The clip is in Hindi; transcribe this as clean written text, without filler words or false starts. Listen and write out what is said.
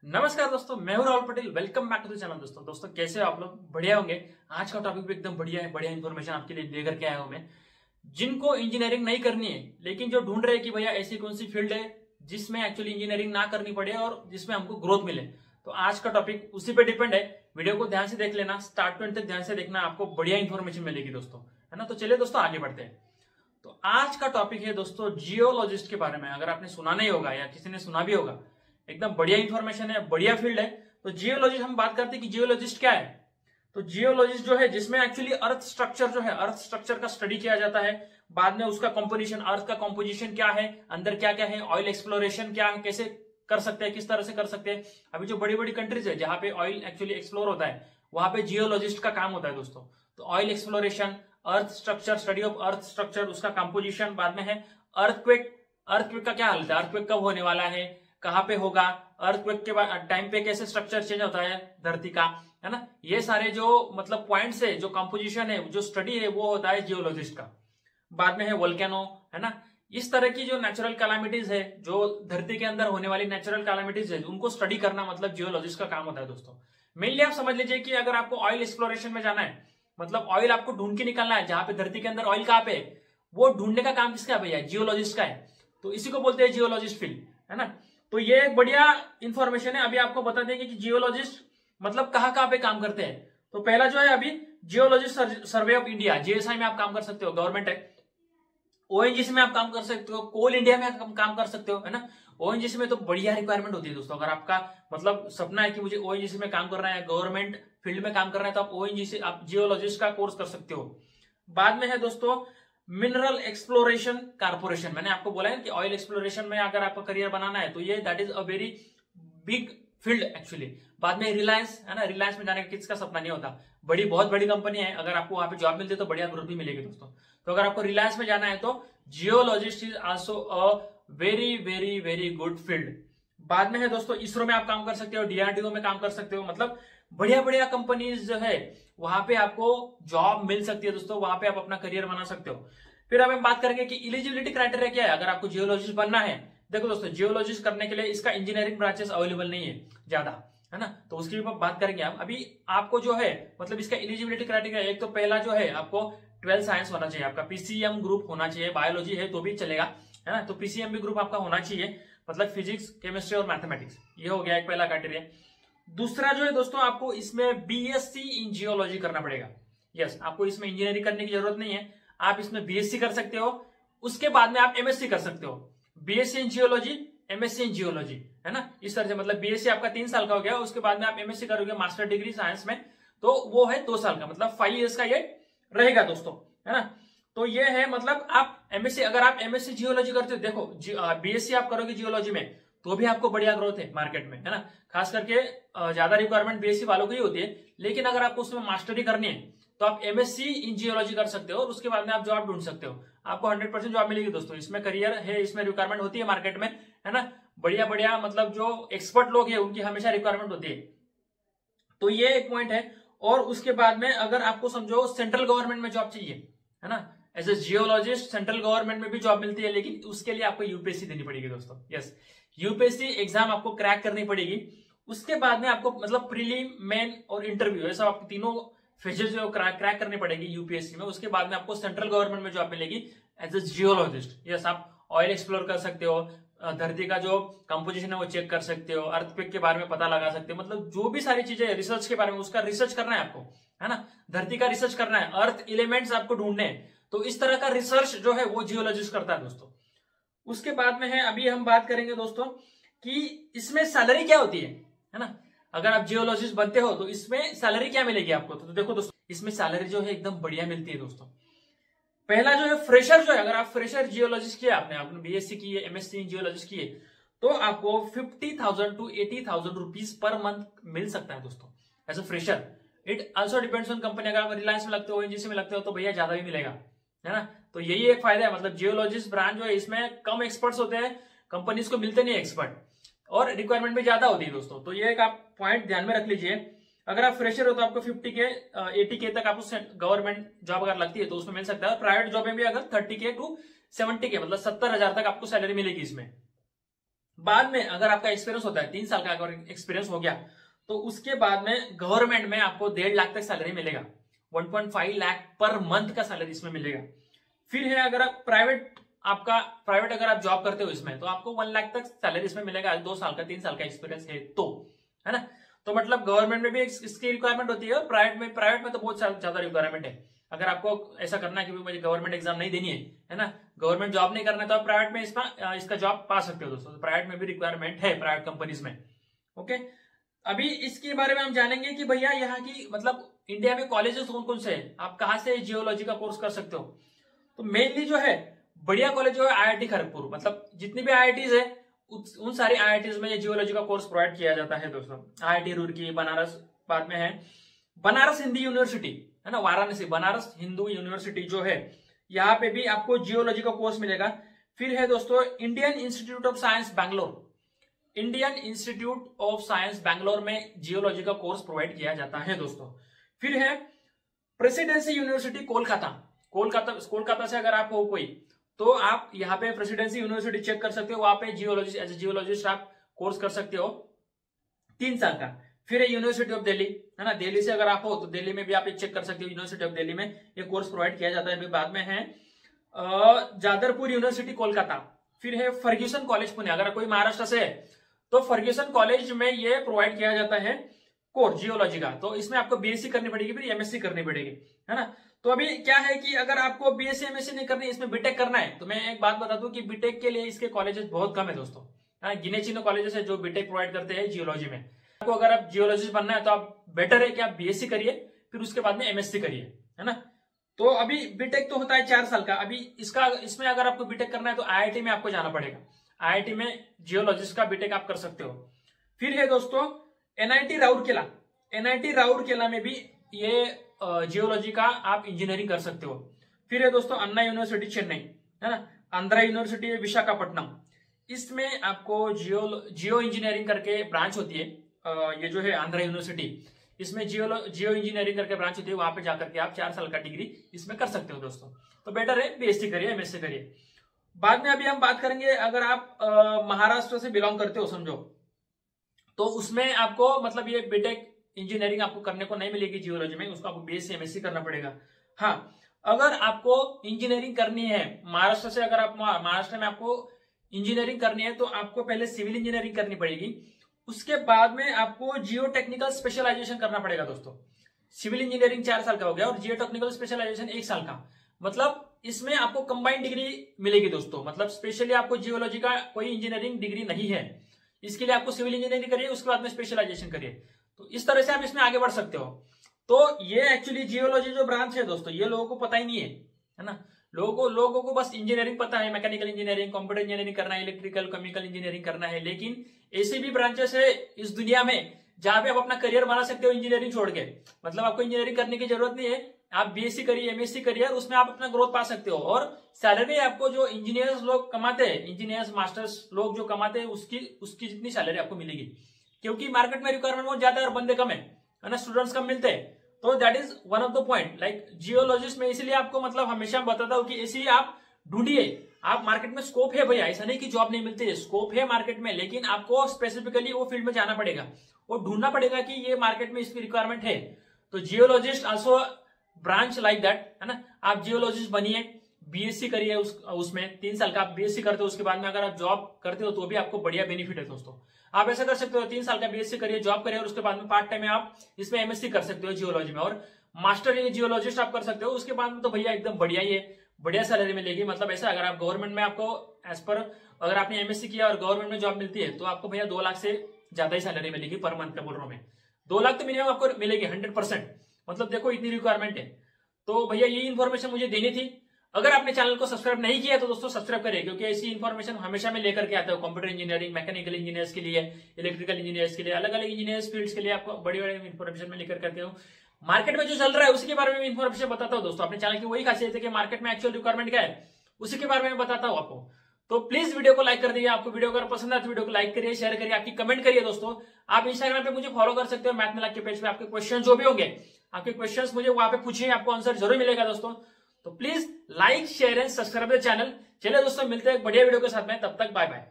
नमस्कार दोस्तों, मैं हूं Rahul Patel. Welcome back to the channel. दोस्तों कैसे हो आप लोग? बढ़िया होंगे। आज का टॉपिक भी एकदम बढ़िया है। बढ़िया इन्फॉर्मेशन आपके लिए लेकर के आया हूं मैं। जिनको इंजीनियरिंग नहीं करनी है लेकिन जो ढूंढ रहे हैं कि भैया ऐसी कौन सी फील्ड है जिसमें एक्चुअली इंजीनियरिंग ना करनी पड़े और जिसमें हमको ग्रोथ मिले, तो आज का टॉपिक उसी पे डिपेंड है। वीडियो को ध्यान से देख लेना, स्टार्ट टू एंड तक ध्यान से देखना, आपको बढ़िया इन्फॉर्मेशन मिलेगी दोस्तों, है ना। तो चलिए दोस्तों आगे बढ़ते हैं। तो आज का टॉपिक है दोस्तों जियोलॉजिस्ट के बारे में। अगर आपने सुना नहीं होगा या किसी ने सुना भी होगा, एकदम बढ़िया इंफॉर्मेशन है, बढ़िया फील्ड है। तो जियोलॉजिस्ट हम बात करते हैं कि जियोलॉजिस्ट क्या है। तो जियोलॉजिस्ट जो है जिसमें एक्चुअली अर्थ स्ट्रक्चर जो है, अर्थ स्ट्रक्चर का स्टडी किया जाता है। बाद में उसका कंपोजिशन, अर्थ का कंपोजिशन क्या है, अंदर क्या क्या है, ऑयल एक्सप्लोरेशन क्या है, कैसे कर सकते हैं, किस तरह से कर सकते हैं। अभी जो बड़ी बड़ी कंट्रीज है जहां पे ऑयल एक्चुअली एक्सप्लोर होता है, वहां पे जियोलॉजिस्ट का काम होता है दोस्तों। तो oil exploration, earth structure, study of earth structure, उसका कंपोजिशन। बाद में है अर्थक्वेक। अर्थक्वेक का क्या हालत है, अर्थक्वेक कब होने वाला है, कहां पे होगा, अर्थक्वेक के बाद टाइम पे कैसे स्ट्रक्चर चेंज होता है धरती का, है ना। ये सारे जो मतलब पॉइंट्स है, जो कंपोजिशन है, जो स्टडी है, वो होता है जियोलॉजिस्ट का। बाद में है वोल्केनो, है ना। इस तरह की जो नेचुरल कैलामिटीज है, जो धरती के अंदर होने वाली नेचुरल कैलामिटीज है, उनको स्टडी करना मतलब जियोलॉजिस्ट का काम होता है दोस्तों। मेनली आप समझ लीजिए कि अगर आपको ऑयल एक्सप्लोरेशन में जाना है, मतलब ऑयल आपको ढूंढ के निकालना है, जहां पे धरती के अंदर ऑयल कहां पे है, वो ढूंढने का काम किसका है भैया? जियोलॉजिस्ट का है। तो इसी को बोलते हैं जियोलॉजिस्ट फील्ड, है ना। तो ये एक बढ़िया इंफॉर्मेशन है। अभी आपको बता देंगे कि जियोलॉजिस्ट मतलब कहां कहां पे काम करते हैं। तो पहला जो है अभी geologist survey of India, GSI में आप काम कर सकते हो, गवर्नमेंट है। ओएनजीसी में आप काम कर सकते हो, कोल इंडिया में आप काम कर सकते हो, है ना। ओएनजीसी में तो बढ़िया रिक्वायरमेंट होती है दोस्तों। अगर आपका मतलब सपना है कि मुझे ओएनजीसी में काम करना है, गवर्नमेंट फील्ड में काम करना है, तो आप ओएनजीसी, आप जियोलॉजिस्ट का कोर्स कर सकते हो। बाद में है दोस्तों मिनरल एक्सप्लोरेशन कारपोरेशन। मैंने आपको बोला है कि ऑयल एक्सप्लोरेशन में अगर आपका करियर बनाना है तो ये that is a very big field actually. बाद में रिलायंस, है ना। रिलायंस में जाने का किसका सपना नहीं होता। बहुत बड़ी कंपनी है, अगर आपको वहां पे जॉब मिलती है तो बढ़िया ग्रोथ भी मिलेगी दोस्तों। तो अगर आपको रिलायंस में जाना है तो geologist is also a very very very good field. बाद में है दोस्तों इसरो में आप काम कर सकते हो, डीआरडीओ में काम कर सकते हो। मतलब बढ़िया बढ़िया कंपनीज जो है वहां पे आपको जॉब मिल सकती है दोस्तों, वहां पे आप अपना करियर बना सकते हो। फिर अब हम बात करेंगे कि इलिजिबिलिटी क्राइटेरिया क्या है अगर आपको जियोलॉजिस्ट बनना है। देखो दोस्तों, जियोलॉजिस्ट करने के लिए इसका इंजीनियरिंग ब्रांचेस अवेलेबल नहीं है ज्यादा, है ना। तो उसकी भी बात करेंगे हम अभी। आपको जो है मतलब इसका इलिजिबिलिटी क्राइटेरिया, एक तो पहला जो है आपको 12 साइंस होना चाहिए, आपका पीसीएम ग्रुप होना चाहिए। बायोलॉजी है तो भी चलेगा, है ना। तो पीसीएम भी ग्रुप आपका होना चाहिए, मतलब फिजिक्स, केमिस्ट्री और मैथमेटिक्स। ये हो गया एक पहला क्राइटेरिया। दूसरा जो है दोस्तों, आपको इसमें बीएससी इन जियोलॉजी करना पड़ेगा। यस, आपको इसमें इंजीनियरिंग करने की जरूरत नहीं है, आप इसमें बीएससी कर सकते हो। उसके बाद में आप एमएससी कर सकते हो, BSc in geology, MSc in geology, है ना। इस तरह से मतलब बीएससी आपका 3 साल का हो गया, उसके बाद में आप एमएससी करोगे मास्टर डिग्री साइंस में, तो वो है 2 साल का, मतलब 5 ईयर्स का ये रहेगा दोस्तों, है ना। तो ये है मतलब आप एमएससी, अगर आप एमएससी जियोलॉजी करते हो, देखो बीएससी आप करोगे जियोलॉजी में तो भी आपको बढ़िया ग्रोथ है मार्केट में, है ना। खास करके ज्यादा रिक्वायरमेंट बीएससी वालों की ही होती है। लेकिन अगर आपको उसमें मास्टरी करनी है तो आप एमएससी इन जियोलॉजी कर सकते हो और उसके बाद में आप जॉब ढूंढ सकते हो। आपको 100% जॉब मिलेगी दोस्तों। इसमें करियर है, इसमें रिक्वायरमेंट होती है मार्केट में, है ना। बढ़िया बढ़िया मतलब जो एक्सपर्ट लोग हैं उनकी हमेशा रिक्वायरमेंट होती है। तो ये एक पॉइंट है। और उसके बाद में अगर आपको समझो सेंट्रल गवर्नमेंट में जॉब चाहिए, है ना, as a geologist central government में भी जॉब मिलती है, लेकिन उसके लिए आपको यूपीएससी देनी पड़ेगी दोस्तों। यस, यूपीएससी एग्जाम आपको क्रैक करनी पड़ेगी। उसके बाद में आपको मतलब प्रीलिम, मेन और इंटरव्यू, ऐसा आपको तीनों फेजेस जो क्रैक करनी पड़ेगी यूपीएससी में। उसके बाद में आपको सेंट्रल गवर्नमेंट में जॉब मिलेगी एज ए जियोलॉजिस्ट। यस, आप ऑयल एक्सप्लोर कर सकते हो, धरती का जो कंपोजिशन है वो चेक कर सकते हो, अर्थक्वेक के बारे में पता लगा सकते हो। मतलब जो भी सारी चीजें रिसर्च के बारे में, उसका रिसर्च करना है आपको, है ना। धरती का रिसर्च करना है, अर्थ एलिमेंट्स आपको ढूंढने हैं, तो इस तरह का रिसर्च जो है वो जियोलॉजिस्ट करता है दोस्तों। उसके बाद में है, अभी हम बात करेंगे दोस्तों कि इसमें सैलरी क्या होती है ना। अगर आप जियोलॉजिस्ट बनते हो तो इसमें सैलरी क्या मिलेगी आपको। तो देखो दोस्तों, इसमें सैलरी जो है एकदम बढ़िया मिलती है दोस्तों। पहला जो है फ्रेशर जो है, अगर आप फ्रेशर जियोलॉजिस्ट किया, आपने बीएससी की है, एमएससी इन जियोलॉजिस्ट की है, तो आपको 50,000 टू 80,000 रुपीज पर मंथ मिल सकता है दोस्तों as a fresher. It also depends on company. अगर आप रिलायंस में लगते हो, ओएनजीसी में लगते हो, तो भैया ज्यादा भी मिलेगा, है ना। तो यही एक फायदा है। मतलब जियोलॉजिस्ट ब्रांच जो है इसमें कम एक्सपर्ट्स होते हैं, कंपनीज को मिलते नहीं एक्सपर्ट, और रिक्वायरमेंट भी ज्यादा होती है दोस्तों। तो ये एक आप पॉइंट ध्यान में रख लीजिए। अगर आप फ्रेशर हो तो आपको 80K तक आपको गवर्नमेंट जॉब अगर लगती है तो उसमें मिल सकता है। प्राइवेट जॉब में भी अगर 30K टू 70K मतलब 70,000 तक आपको सैलरी मिलेगी इसमें। बाद में अगर आपका एक्सपीरियंस होता है 3 साल का अगर एक्सपीरियंस हो गया तो उसके बाद में गवर्नमेंट में आपको 1.5 लाख तक सैलरी मिलेगा, 1.5 लाख पर मंथ का सैलरी इसमें मिलेगा। फिर है अगर आप प्राइवेट अगर आप जॉब करते हो इसमें तो आपको 1 लाख तक सैलरी इसमें मिलेगा, 2 साल का 3 साल का एक्सपीरियंस है तो, है ना। तो मतलब गवर्नमेंट में भी इसकी रिक्वायरमेंट होती है और प्राइवेट में तो बहुत ज्यादा रिक्वायरमेंट है। अगर आपको ऐसा करना है कि मुझे गवर्नमेंट एग्जाम नहीं देनी है ना, गवर्नमेंट जॉब नहीं करना है, तो आप प्राइवेट में इसका जॉब पा सकते हो दोस्तों। प्राइवेट में भी रिक्वायरमेंट है प्राइवेट कंपनीज में। ओके, अभी इसके बारे में हम जानेंगे कि भैया यहाँ की मतलब इंडिया में कॉलेजेस कौन कौन से हैं, आप कहाँ से जियोलॉजी का कोर्स कर सकते हो। तो मेनली जो है बढ़िया कॉलेज जो है IIT खड़गपुर, मतलब जितनी भी IITs है उन सारी IITs में ये जियोलॉजी का कोर्स प्रोवाइड किया जाता है दोस्तों। IIT रुड़की, बनारस, बाद में है बनारस हिंदू यूनिवर्सिटी, है ना, वाराणसी बनारस हिंदू यूनिवर्सिटी जो है, यहाँ पे भी आपको जियोलॉजी का कोर्स मिलेगा। फिर है दोस्तों Indian institute of science Bangalore, Indian institute of science Bangalore में जियोलॉजी का कोर्स प्रोवाइड किया जाता है दोस्तों। फिर है प्रेसिडेंसी यूनिवर्सिटी कोलकाता से अगर आप हो कोई तो आप यहाँ पे प्रेसिडेंसी यूनिवर्सिटी चेक कर सकते हो, वहां पे जियोलॉजी एज ए जियोलॉजिस्ट आप कोर्स कर सकते हो 3 साल का। फिर है यूनिवर्सिटी ऑफ दिल्ली, है ना, दिल्ली से अगर आप हो तो दिल्ली में भी आप चेक कर सकते हो, यूनिवर्सिटी ऑफ दिल्ली में ये कोर्स प्रोवाइड किया जाता है। बाद में है जादरपुर यूनिवर्सिटी कोलकाता। फिर है फर्ग्यूसन कॉलेज पुणे, अगर कोई महाराष्ट्र से है तो फर्ग्यूसन कॉलेज में ये प्रोवाइड किया जाता है कोर्स जियोलॉजी का। तो इसमें आपको BSc करनी पड़ेगी, फिर MSc करनी पड़ेगी, है ना। तो अभी क्या है कि अगर आपको BSc MSc नहीं करनी, इसमें बीटेक करना है, तो मैं एक बात बता दूं कि बीटेक के लिए इसके कॉलेजेस बहुत कम है दोस्तों, गिने चुने कॉलेजेस है जो बीटेक प्रोवाइड करते हैं जियोलॉजी में। आपको अगर आप जियोलॉजिस्ट बनना है तो आप बेटर है कि आप BSc करिए, फिर उसके बाद में MSc करिए, है ना। तो अभी बीटेक तो होता है 4 साल का, अभी इसमें अगर आपको बीटेक करना है तो IIT में आपको जाना पड़ेगा, IIT में जियोलॉजिस्ट का बीटेक आप कर सकते हो। फिर है दोस्तों NIT राउरकेला में भी ये जियोलॉजी का आप इंजीनियरिंग कर सकते हो। फिर है दोस्तों अन्ना यूनिवर्सिटी चेन्नई, है ना, आंध्रा यूनिवर्सिटी विशाखापट्टनम, इसमें आपको जियो इंजीनियरिंग करके ब्रांच होती है। ये जो है आंध्रा यूनिवर्सिटी, इसमें जियो इंजीनियरिंग करके ब्रांच होती है, वहां पे जाकर के आप 4 साल का डिग्री इसमें कर सकते हो दोस्तों। तो बेटर है BSc करिए, MSc करिए। बाद में अभी हम बात करेंगे अगर आप महाराष्ट्र से बिलोंग करते हो समझो, तो उसमें आपको मतलब ये बीटेक इंजीनियरिंग आपको करने को नहीं मिलेगी जियोलॉजी में, उसको आपको BSc MSc करना पड़ेगा। हाँ, अगर आपको इंजीनियरिंग करनी है महाराष्ट्र से, अगर आप महाराष्ट्र में आपको इंजीनियरिंग करनी है तो आपको पहले सिविल इंजीनियरिंग करनी पड़ेगी, उसके बाद में आपको जियो टेक्निकल स्पेशलाइजेशन करना पड़ेगा दोस्तों। सिविल इंजीनियरिंग 4 साल का हो गया और जियो टेक्निकल स्पेशलाइजेशन 1 साल का, मतलब इसमें आपको कंबाइंड डिग्री मिलेगी दोस्तों। मतलब स्पेशली आपको जियोलॉजी का कोई इंजीनियरिंग डिग्री नहीं है, इसके लिए आपको सिविल इंजीनियरिंग करिए, उसके बाद में स्पेशलाइजेशन करिए, तो इस तरह से आप इसमें आगे बढ़ सकते हो। तो ये एक्चुअली जियोलॉजी जो ब्रांच है दोस्तों, ये लोगों को पता ही नहीं है ना। लोगों को बस इंजीनियरिंग पता है, मैकेनिकल इंजीनियरिंग, कंप्यूटर इंजीनियरिंग करना है, इलेक्ट्रिकल केमिकल इंजीनियरिंग करना है, लेकिन ऐसे भी ब्रांचेस है इस दुनिया में जहां पे आप अपना करियर बना सकते हो इंजीनियरिंग छोड़ के। मतलब आपको इंजीनियरिंग करने की जरूरत नहीं है, आप BSc करिए, MSc करिए और उसमें आप अपना ग्रोथ पा सकते हो। और सैलरी आपको जो इंजीनियर्स लोग कमाते हैं, इंजीनियर्स मास्टर्स लोग जो कमाते हैं उसकी जितनी सैलरी आपको मिलेगी, क्योंकि मार्केट में रिक्वायरमेंट बहुत ज्यादा है और बंदे कम है ना, स्टूडेंट्स कम मिलते हैं। तो that is one of the point like geologist में, इसलिए आपको मतलब हमेशा बताता हूं कि ऐसे ही आप ढूंढिए, आप मार्केट में स्कोप है भैया, ऐसा नहीं कि जॉब नहीं मिलती है, स्कोप है मार्केट में, लेकिन आपको स्पेसिफिकली वो फील्ड में जाना पड़ेगा और ढूंढना पड़ेगा कि ये मार्केट में इसकी रिक्वायरमेंट है। तो geologist also branch like that, है ना। आप जियोलॉजिस्ट बनिए, BSc करिए, उसमें 3 साल का आप BSc करते हो, उसके बाद में अगर आप जॉब करते हो तो भी आपको बढ़िया बेनिफिट है दोस्तों। आप ऐसा कर सकते हो 3 साल का BSc करिए, जॉब करिए और उसके बाद में पार्ट टाइम में आप इसमें MSc कर सकते हो जियोलॉजी में, और मास्टर ये जियोलॉजिस्ट आप कर सकते हो। उसके बाद में तो भैया एकदम बढ़िया ही है, बढ़िया सैलरी मिलेगी। मतलब ऐसा अगर आप गवर्नमेंट में आपको एज पर अगर आपने MSc किया और गवर्नमेंट में जॉब मिलती है तो आपको भैया 2 लाख से ज्यादा ही सैलरी मिलेगी पर मंथ का बोल रहा हूं मैं, 2 लाख तो मिनिमम आपको मिलेगी 100%। मतलब देखो इतनी रिक्वायरमेंट है। तो भैया ये इन्फॉर्मेशन मुझे देनी थी। अगर आपने चैनल को सब्सक्राइब नहीं किया तो दोस्तों सब्सक्राइब करिए, क्योंकि ऐसी इन्फॉर्मेशन हमेशा मैं लेकर के आता हूँ कंप्यूटर इंजीनियरिंग, मैकेनिकल इंजीनियर्स के लिए, इलेक्ट्रिकल इंजीनियर्स के लिए, अलग अलग इंजीनियर्स फील्ड्स के लिए आपको बड़ी बड़ी इन्फॉर्मेशन में लेकर करके हूँ। मार्केट में जो चल रहा है उसी के बारे में इन्फॉर्मेशन बताता हूँ दोस्तों। अपने चैनल की वही खासियत है कि मार्केट में एक्चुअल रिक्वायरमेंट क्या है उसी के बारे में बताता हूँ आपको। तो प्लीज वीडियो को लाइक कर दीजिए, आपको वीडियो अगर पसंद है तो वीडियो को लाइक करिए, शेयर करिए, आपकी कमेंट करिए दोस्तों। आप इंस्टाग्राम पे मुझे फॉलो कर सकते हो, मैथ में लाइक के पेज पे। आपके क्वेश्चन जो भी होंगे, आपके क्वेश्चंस मुझे वहां पे पूछिए, आपको आंसर जरूर मिलेगा दोस्तों। तो please like share and subscribe the channel. चलिए दोस्तों मिलते हैं एक बढ़िया वीडियो के साथ में, तब तक बाय बाय।